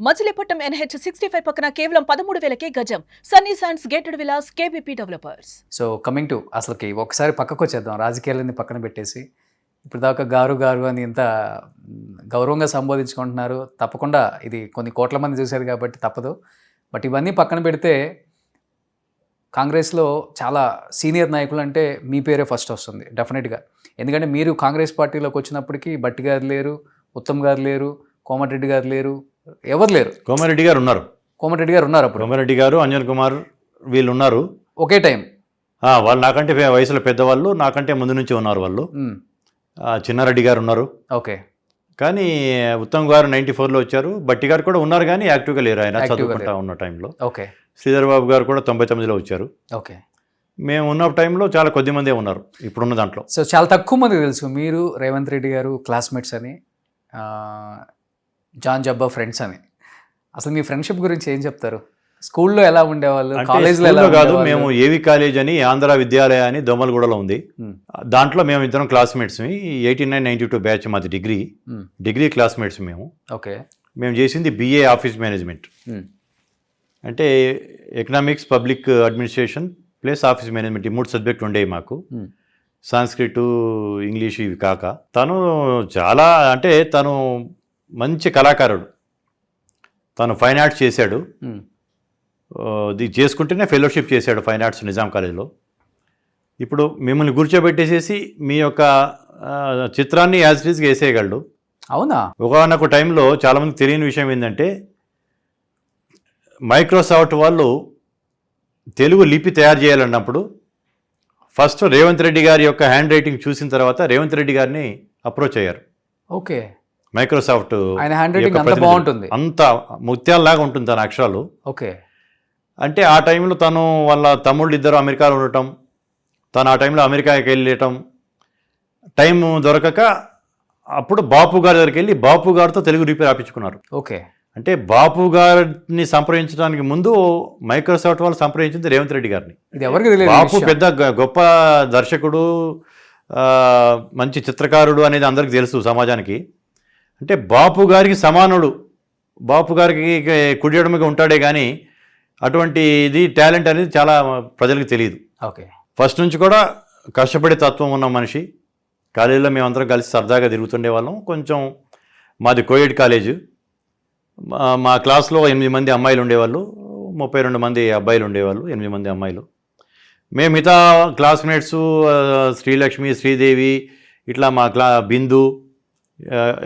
Machilipatnam NH 65 పక్కన కేవలం 13,000కే గజం. Sunny sands gated Vilas KBP developers. So coming to అసలుకి ఒకసారి పక్కకు వచ్చేద్దాం, రాజకీయాలన్నీ పక్కన పెట్టేసి. ఇప్పుడు దాకా గారు గారు అని ఎంత గౌరవంగా సంబోధించుకుంటున్నారు. తప్పకుండా ఇది కొన్ని కోట్ల మంది చూశారు కాబట్టి తప్పదు. బట్ ఇవన్నీ పక్కన పెడితే కాంగ్రెస్లో చాలా సీనియర్ నాయకులు అంటే మీ పేరే ఫస్ట్ వస్తుంది డెఫినెట్గా. ఎందుకంటే మీరు కాంగ్రెస్ పార్టీలోకి వచ్చినప్పటికీ బట్టి గారు లేరు, ఉత్తమ్ గారు లేరు, కోమటిరెడ్డి గారు లేరు, ఎవరు లేరు. కోమటిరెడ్డి గారు ఉన్నారు అప్పుడు కోమటిరెడ్డి గారు, అంజన్ కుమార్ వీళ్ళు ఉన్నారు ఒకే టైం. వాళ్ళు నాకంటే వయసులో పెద్దవాళ్ళు, నాకంటే ముందు నుంచి ఉన్నారు వాళ్ళు. చిన్నారెడ్డి గారు ఉన్నారు. ఓకే. కానీ ఉత్తమ్ గారు 94లో వచ్చారు. బట్టి గారు కూడా ఉన్నారు కానీ యాక్టివ్గా లేరు, ఆయన చదువుకుంటా ఉన్న టైంలో. ఓకే. శ్రీధర్ బాబు గారు కూడా 99లో వచ్చారు. ఓకే. మేము ఉన్న టైంలో చాలా కొద్ది మందే ఉన్నారు ఇప్పుడున్న దాంట్లో. సో చాలా తక్కువ మంది తెలుసు మీరు రేవంత్ రెడ్డి గారు క్లాస్మేట్స్ అని, జాన్ జబ్బా ఫ్రెండ్స్ అని. అసలు మీ ఫ్రెండ్షిప్ గురించి ఏం చెప్తారు? స్కూల్లో ఎలా ఉండేవాళ్ళు, కాలేజ్లో ఎలా కాదు? మేము ఏవి కాలేజ్ అని ఆంధ్ర విద్యాలయ అని దోమలగూడలో ఉంది. దాంట్లో మేము ఇద్దరం క్లాస్మేట్స్. 89-92 బ్యాచ్ మాది. డిగ్రీ క్లాస్మేట్స్ మేము. ఓకే. మేము చేసింది BA ఆఫీస్ మేనేజ్మెంట్, అంటే economics, public administration plus office management, ఈ 3 సబ్జెక్టులు ఉండేవి మాకు. సాంస్క్రిట్, ఇంగ్లీష్ ఇవి కాక. తను చాలా అంటే తను మంచి కళాకారుడు. తను ఫైన్ ఆర్ట్స్ చేశాడు. ఇది చేసుకుంటేనే ఫెలోషిప్ చేశాడు ఫైన్ ఆర్ట్స్ నిజాం కాలేజీలో. ఇప్పుడు మిమ్మల్ని కూర్చోబెట్టేసేసి మీ యొక్క చిత్రాన్ని యాజ్ ఇట్ ఈస్గా వేసేయగలడు. అవునా? ఒకనొక టైంలో చాలామంది తెలియని విషయం ఏంటంటే, మైక్రోసాఫ్ట్ వాళ్ళు తెలుగు లిపి తయారు చేయాలన్నప్పుడు ఫస్ట్ రేవంత్ రెడ్డి గారి యొక్క హ్యాండ్ రైటింగ్ చూసిన తర్వాత రేవంత్ రెడ్డి గారిని అప్రోచ్ అయ్యారు. ఓకే. మైక్రోసాఫ్ట్ ఆయన హ్యాండ్ రైటింగ్ అంత బాగుంటుంది, అంత ముత్యాలలాగా ఉంటుంది తన అక్షరాలు. ఓకే. అంటే ఆ టైంలో తను వాళ్ళ తమ్ముళ్ళు ఇద్దరు అమెరికాలో ఉండటం, తను ఆ టైంలో అమెరికాకి వెళ్ళటం, టైం దొరకక అప్పుడు బాపు గారి దగ్గరికి వెళ్ళి బాపు గారితో తెలుగు రిపేర్ ఆపించుకున్నారు. ఓకే. అంటే బాపు గారిని సంప్రదించడానికి ముందు మైక్రోసాఫ్ట్ వాళ్ళు సంప్రదించింది రేవంత్ రెడ్డి గారిని. ఇది ఎవరికి తెలియదు. బాపు పెద్ద గొప్ప దర్శకుడు, మంచి చిత్రకారుడు అనేది అందరికీ తెలుసు సమాజానికి. అంటే బాపు గారికి సమానుడు, బాపు గారికి కుడియడముగా ఉంటాడే కానీ అటువంటి ఇది టాలెంట్ అనేది చాలా ప్రజలకు తెలియదు. ఓకే. ఫస్ట్ నుంచి కూడా కష్టపడే తత్వం ఉన్న మనిషి. కాలేజీలో మేమందరం కలిసి సరదాగా తిరుగుతుండే వాళ్ళం. కొంచెం మాది కోయెడ్ కాలేజు. మా క్లాస్లో 8 మంది అమ్మాయిలు ఉండేవాళ్ళు, 32 మంది అబ్బాయిలు ఉండేవాళ్ళు, 8 మంది అమ్మాయిలు. మేము మిగతా క్లాస్మేట్స్ శ్రీలక్ష్మి, శ్రీదేవి, ఇట్లా మా బిందు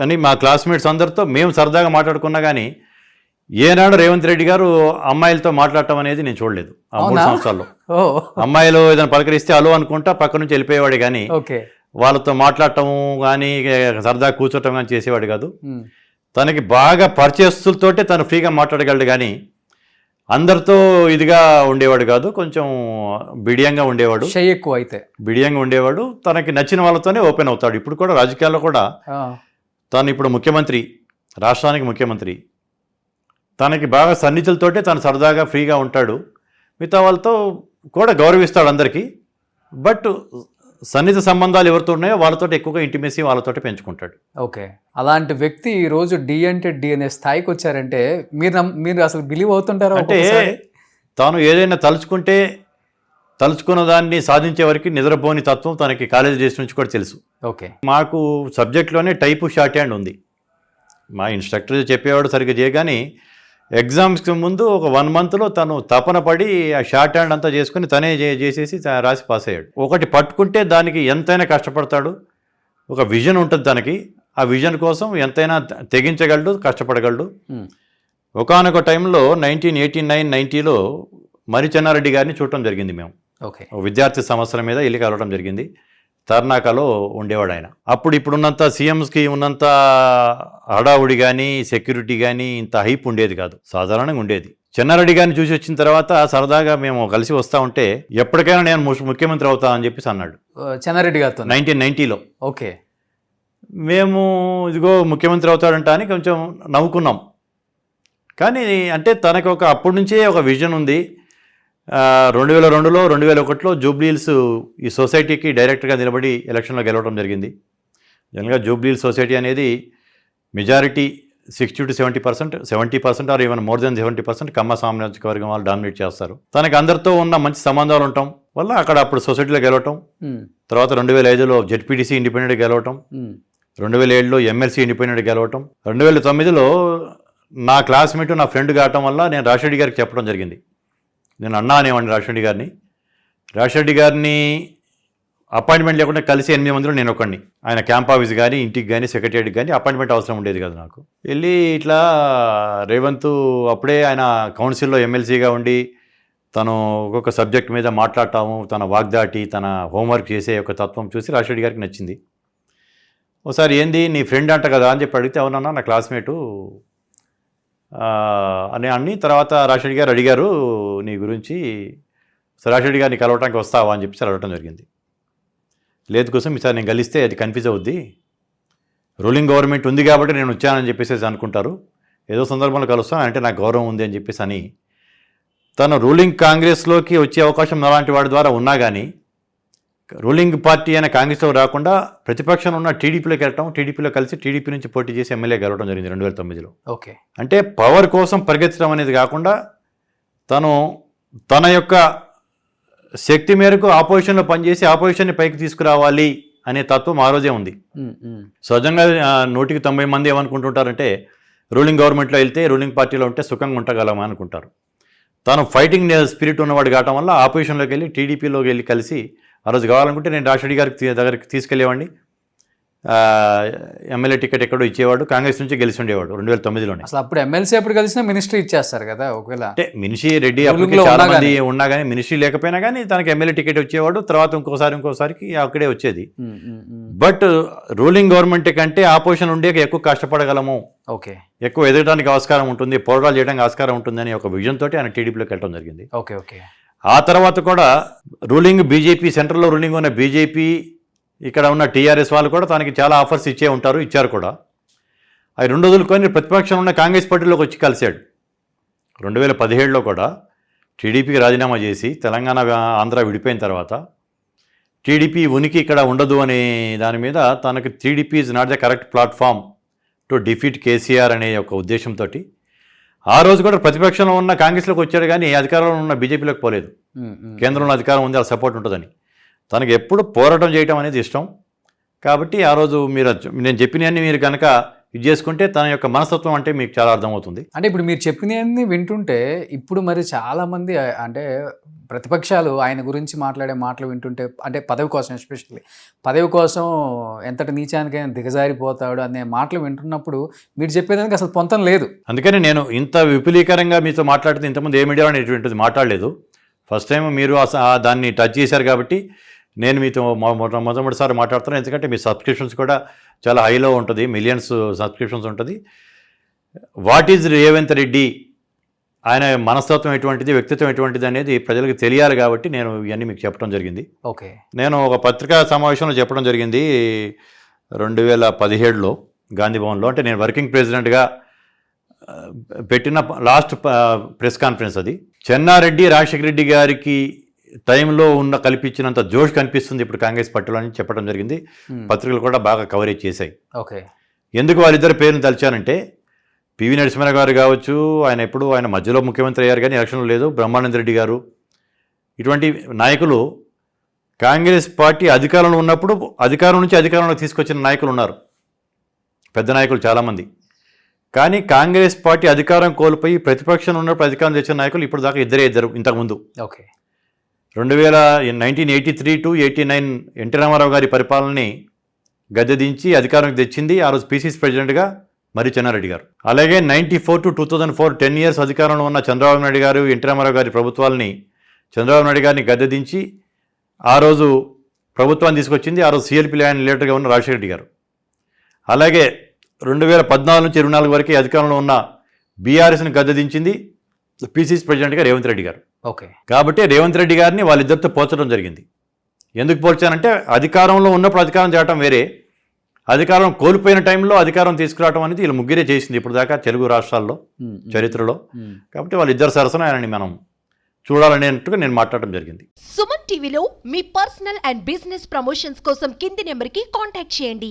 అని మా క్లాస్మేట్స్ అందరితో మేము సరదాగా మాట్లాడుకున్నా కానీ ఏనాడు రేవంత్ రెడ్డి గారు అమ్మాయిలతో మాట్లాడటం అనేది నేను చూడలేదు ఆ 3 సంవత్సరాల్లో. అమ్మాయిలు ఏదైనా పలకరిస్తే అలో అనుకుంటా పక్క నుంచి వెళ్ళిపోయేవాడు కానీ వాళ్ళతో మాట్లాడటం కానీ సరదాగా కూర్చోటం కానీ చేసేవాడు కాదు. తనకి బాగా పరిచయస్తులతోటే తను ఫ్రీగా మాట్లాడగలడు కానీ అందరితో ఇదిగా ఉండేవాడు కాదు. కొంచెం బిడియంగా ఉండేవాడు, ఎక్కువ అయితే బిడియంగా ఉండేవాడు. తనకి నచ్చిన వాళ్ళతోనే ఓపెన్ అవుతాడు. ఇప్పుడు కూడా రాజకీయాల్లో కూడా తను ఇప్పుడు ముఖ్యమంత్రి, రాష్ట్రానికి ముఖ్యమంత్రి. తనకి బాగా సన్నిహితులతోటే తను సరదాగా ఫ్రీగా ఉంటాడు. మిగతా వాళ్ళతో కూడా గౌరవిస్తాడు అందరికీ. బట్ సన్నిహిత సంబంధాలు ఎవరితో ఉన్నాయో వాళ్ళతో ఎక్కువగా ఇంటిమేసీ వాళ్ళతో పెంచుకుంటాడు. ఓకే. అలాంటి వ్యక్తి ఈరోజు డి అంటే డి అనే స్థాయికి వచ్చారంటే మీరు అసలు బిలీవ్ అవుతుంటారు. అంటే తాను ఏదైనా తలుచుకున్న దాన్ని సాధించే వరకు నిద్రపోని తత్వం తనకి కాలేజ్ డేస్ నుంచి కూడా తెలుసు. ఓకే. మాకు సబ్జెక్ట్లోనే టైపు షార్ట్ హ్యాండ్ ఉంది. మా ఇన్స్ట్రక్టర్ చెప్పేవాడు సరిగ్గా చేయగానే ఎగ్జామ్స్కి ముందు ఒక 1 మంత్లో తను తపన పడి ఆ షార్ట్ హ్యాండ్ అంతా చేసుకుని తనే చేసేసి రాసి పాస్ అయ్యాడు. ఒకటి పట్టుకుంటే దానికి ఎంతైనా కష్టపడతాడు. ఒక విజన్ ఉంటుంది తనకి. ఆ విజన్ కోసం ఎంతైనా తెగించగలడు, కష్టపడగలడు. ఒకానొక టైంలో 1989-90లో మరి చెన్నారెడ్డి గారిని చూడటం జరిగింది మేము. ఓకే. విద్యార్థి సమస్యల మీద ఇల్లు కలవడం జరిగింది. తర్నాకలో ఉండేవాడు ఆయన. అప్పుడు ఇప్పుడున్నంత సీఎంస్కి ఉన్నంత హడావుడి కానీ సెక్యూరిటీ కానీ ఇంత హైప్ ఉండేది కాదు, సాధారణంగా ఉండేది. చెన్నారెడ్డి గారిని చూసి వచ్చిన తర్వాత సరదాగా మేము కలిసి వస్తూ ఉంటే ఎప్పటికైనా నేను ముఖ్యమంత్రి అవుతా అని చెప్పేసి అన్నాడు చెన్నారెడ్డి గారితో 1990లో. ఓకే. మేము ఇదిగో ముఖ్యమంత్రి అవుతాడంట అని కొంచెం నవ్వుకున్నాం. కానీ అంటే తనకు అప్పటి నుంచే ఒక విజన్ ఉంది. 2002లో 2001లో జూబ్లీహిల్స్ ఈ సొసైటీకి డైరెక్టర్గా నిలబడి ఎలక్షన్లో గెలవడం జరిగింది. జనరల్గా జూబ్లీహిల్స్ సొసైటీ అనేది majority 60 to 70% or even more than 70% Kamma సామాజిక వర్గం వాళ్ళు డామినేట్ చేస్తారు. తనకి అందరితో ఉన్న మంచి సంబంధాలు ఉండటం వల్ల అక్కడ అప్పుడు సొసైటీలో గెలవటం, తర్వాత 2005లో జెడ్పీటీసీ ఇండిపెండెంట్ గెలవటం, 2007లో ఎమ్మెల్సీ ఇండిపెండెంట్ గెలవటం, 2009లో నా క్లాస్మేట్ నా ఫ్రెండ్ కావటం వల్ల నేను రాజశేఖర్ గారికి చెప్పడం జరిగింది. నేను అన్నా అనేవాడిని రాజశేఖర్ గారిని అపాయింట్మెంట్ లేకుండా కలిసి 8 మందిలో నేను ఒకడిని. ఆయన క్యాంప్ ఆఫీస్ కానీ ఇంటికి కానీ సెక్రటరీకి కానీ అపాయింట్మెంట్ అవసరం ఉండేది కదా నాకు. వెళ్ళి ఇట్లా రేవంత్ అప్పుడే ఆయన కౌన్సిల్లో ఎమ్మెల్సీగా ఉండి తను ఒక్కొక్క సబ్జెక్ట్ మీద మాట్లాడటము, తన వాగ్దాటి, తన హోంవర్క్ చేసే ఒక తత్వం చూసి రాజశేఖర్ గారికి నచ్చింది. ఒకసారి ఏంది నీ ఫ్రెండ్ అంట కదా అని చెప్పి అడిగితే అవునన్నా నా క్లాస్మేటు అని తర్వాత రాజశేఖర్ గారు అడిగారు నీ గురించి, రాజశేఖర్ గారిని కలవటానికి వస్తావా అని చెప్పి అడగటం జరిగింది. లేదు కోసం ఈసారి నేను కలిస్తే అది కన్ఫ్యూజ్ అవుద్ది, రూలింగ్ గవర్నమెంట్ ఉంది కాబట్టి నేను వచ్చానని చెప్పేసి అనుకుంటారు, ఏదో సందర్భంలో కలుస్తాను అంటే నాకు గౌరవం ఉంది అని చెప్పేసి అని తను రూలింగ్ కాంగ్రెస్లోకి వచ్చే అవకాశం అలాంటి వాడి ద్వారా ఉన్నా కానీ రూలింగ్ పార్టీ అయిన కాంగ్రెస్లో రాకుండా ప్రతిపక్షంలో ఉన్న టీడీపీలోకి వెళ్ళటం, టీడీపీలో కలిసి టీడీపీ నుంచి పోటీ చేసి ఎమ్మెల్యే గెలవడం జరిగింది 2009లో. ఓకే, అంటే పవర్ కోసం పరిగెత్తడం అనేది కాకుండా తను తన యొక్క శక్తి మేరకు ఆపోజిషన్లో పనిచేసి ఆపోజిషన్ని పైకి తీసుకురావాలి అనే తత్వం ఆ రోజే ఉంది. సహజంగా 100కి 90 మంది ఏమనుకుంటుంటారంటే రూలింగ్ గవర్నమెంట్లో వెళ్తే రూలింగ్ పార్టీలో ఉంటే సుఖంగా ఉండగలమా అనుకుంటారు. తాను ఫైటింగ్ స్పిరిట్ ఉన్నవాడు కావటం వల్ల ఆపోజిషన్లోకి వెళ్ళి టీడీపీలోకి వెళ్ళి కలిసి ఆ రోజు కావాలనుకుంటే నేను రాజశేఖర్ గారికి దగ్గరికి తీసుకెళ్ళేవాడిని, ఎమ్మెల్యే టికెట్ ఎక్కడో ఇచ్చేవాడు, కాంగ్రెస్ నుంచి గెలిచి ఉండేవాడు 2009లోనే. అసలు అప్పుడు ఎమ్మెల్సీ ఎప్పుడు కలిసినా మినిస్ట్రీ ఇచ్చేస్తారు కదా. ఒకవేళ అంటే మినిషి రెడ్డి అప్పటికి చాలా మంది ఉన్నా కానీ మినిస్ట్రీ లేకపోయినా కానీ తనకి ఎమ్మెల్యే టికెట్ వచ్చేవాడు, తర్వాత ఇంకోసారికి అక్కడే వచ్చేది. బట్ రూలింగ్ గవర్నమెంట్ కంటే ఆపోజిషన్ ఉండే ఎక్కువ కష్టపడగలము, ఓకే, ఎక్కువ ఎదగడానికి ఆస్కారం ఉంటుంది, పోరాటాలు చేయడానికి ఆస్కారం ఉంటుంది అని ఒక విజన్ తోటి ఆయన టీడీపీలోకి వెళ్ళడం జరిగింది. Okay okay. ఆ తర్వాత కూడా రూలింగ్ బీజేపీ, సెంట్రల్లో రూలింగ్ ఉన్న బీజేపీ, ఇక్కడ ఉన్న టీఆర్ఎస్ వాళ్ళు కూడా తనకి చాలా ఆఫర్స్ ఇచ్చారు కూడా. అవి 2 వదులుకొని ప్రతిపక్షంలో ఉన్న కాంగ్రెస్ పార్టీలోకి వచ్చి కలిశాడు. 2017లో కూడా టీడీపీకి రాజీనామా చేసి తెలంగాణ ఆంధ్ర విడిపోయిన తర్వాత టీడీపీ ఉనికి ఇక్కడ ఉండదు అనే దాని మీద తనకి TDP is not the correct platform to defeat KCR అనే ఒక ఉద్దేశంతో ఆ రోజు కూడా ప్రతిపక్షంలో ఉన్న కాంగ్రెస్లోకి వచ్చాడు కానీ అధికారంలో ఉన్న బీజేపీలోకి పోలేదు. కేంద్రంలో అధికారం ఉంది, అలా సపోర్ట్ ఉంటుందని. తనకు ఎప్పుడు పోరాటం చేయడం అనేది ఇష్టం కాబట్టి ఆ రోజు నేను చెప్పినవన్నీ మీరు కనుక ఇది చేసుకుంటే తన యొక్క మనస్తత్వం అంటే మీకు చాలా అర్థమవుతుంది. అంటే ఇప్పుడు మీరు చెప్పినవన్నీ వింటుంటే ఇప్పుడు మరి చాలామంది అంటే ప్రతిపక్షాలు ఆయన గురించి మాట్లాడే మాటలు వింటుంటే, అంటే పదవి కోసం, ఎస్పెషల్లీ పదవి కోసం ఎంతటి నీచానికైనా దిగజారిపోతాడు అనే మాటలు వింటున్నప్పుడు మీరు చెప్పేదానికి అసలు పొంతం లేదు. అందుకని నేను ఇంత విపులీకరంగా మీతో మాట్లాడితే ఇంతకుముందు ఏ మీడియాలో అనేటువంటిది మాట్లాడలేదు. ఫస్ట్ టైం మీరు దాన్ని టచ్ చేశారు కాబట్టి నేను మీతో మొదటిసారి మాట్లాడుతున్నాను. ఎందుకంటే మీ సబ్స్క్రిప్షన్స్ కూడా చాలా హైలో ఉంటుంది, మిలియన్స్ సబ్స్క్రిప్షన్స్ ఉంటుంది. వాట్ ఈజ్ రేవంత్ రెడ్డి, ఆయన మనస్తత్వం ఎటువంటిది, వ్యక్తిత్వం ఎటువంటిది అనేది ప్రజలకు తెలియాలి కాబట్టి నేను ఇవన్నీ మీకు చెప్పడం జరిగింది. ఓకే, నేను ఒక పత్రికా సమావేశంలో చెప్పడం జరిగింది 2017లో గాంధీ భవన్లో. అంటే నేను వర్కింగ్ ప్రెసిడెంట్గా పెట్టిన లాస్ట్ ప్రెస్ కాన్ఫరెన్స్ అది. చెన్నారెడ్డి రాజశేఖర రెడ్డి గారికి టైంలో కల్పించినంత జోష్ కనిపిస్తుంది ఇప్పుడు కాంగ్రెస్ పార్టీలో అని చెప్పడం జరిగింది. పత్రికలు కూడా బాగా కవరేజ్ చేశాయి. ఓకే, ఎందుకు వాళ్ళిద్దరి పేరును తలిచానంటే పివి నరసింహారావు గారు కావచ్చు, ఆయన మధ్యలో ముఖ్యమంత్రి అయ్యారు కానీ ఎలక్షన్లో లేదు, బ్రహ్మానంద రెడ్డి గారు, ఇటువంటి నాయకులు కాంగ్రెస్ పార్టీ అధికారంలో ఉన్నప్పుడు అధికారం నుంచి అధికారంలో తీసుకొచ్చిన నాయకులు ఉన్నారు, పెద్ద నాయకులు చాలామంది. కానీ కాంగ్రెస్ పార్టీ అధికారం కోల్పోయి ప్రతిపక్షంలో ఉన్నప్పుడు అధికారం తెచ్చిన నాయకులు ఇప్పుడు దాకా ఇద్దరు ఇంతకుముందు. ఓకే, 1983 to 89 ఎన్టీ రామారావు గారి పరిపాలనని గద్దె దించి అధికారంకి తెచ్చింది ఆ రోజు పీసీసీ ప్రెసిడెంట్గా మరి చెన్నారెడ్డి గారు. అలాగే 94 to 2004 10 years అధికారంలో ఉన్న చంద్రబాబు నాయుడు గారు, ఎన్టీ రామారావు గారి ప్రభుత్వాలని, చంద్రబాబు నాయుడు గారిని గద్దె దించి ఆ రోజు ప్రభుత్వాన్ని తీసుకొచ్చింది ఆ రోజు సిఎల్పీ లీడర్గా ఉన్న రాజశేఖర రెడ్డి గారు. అలాగే 2014 నుంచి 24 వరకు అధికారంలో ఉన్న బీఆర్ఎస్ని గద్దె దించింది పీసీసీ ప్రెసిడెంట్గా రేవంత్ రెడ్డి గారు. ఓకే, కాబట్టి రేవంత్ రెడ్డి గారిని వాళ్ళిద్దరితో పోల్చడం జరిగింది. ఎందుకు పోల్చానంటే అధికారంలో ఉన్నప్పుడు అధికారం చేయడం వేరే, అధికారం కోల్పోయిన టైంలో అధికారం తీసుకురావడం అనేది వీళ్ళు ముగ్గురే చేసింది ఇప్పుడు దాకా తెలుగు రాష్ట్రాల్లో చరిత్రలో. కాబట్టి వాళ్ళిద్దరు సరసన ఆయనని మనం చూడాలనేట్టుగా నేను మాట్లాడడం జరిగింది. సుమన్ టీవీలో మీ పర్సనల్ అండ్ బిజినెస్ ప్రమోషన్స్ కోసం కింది నెంబర్కి కాంటాక్ట్ చేయండి.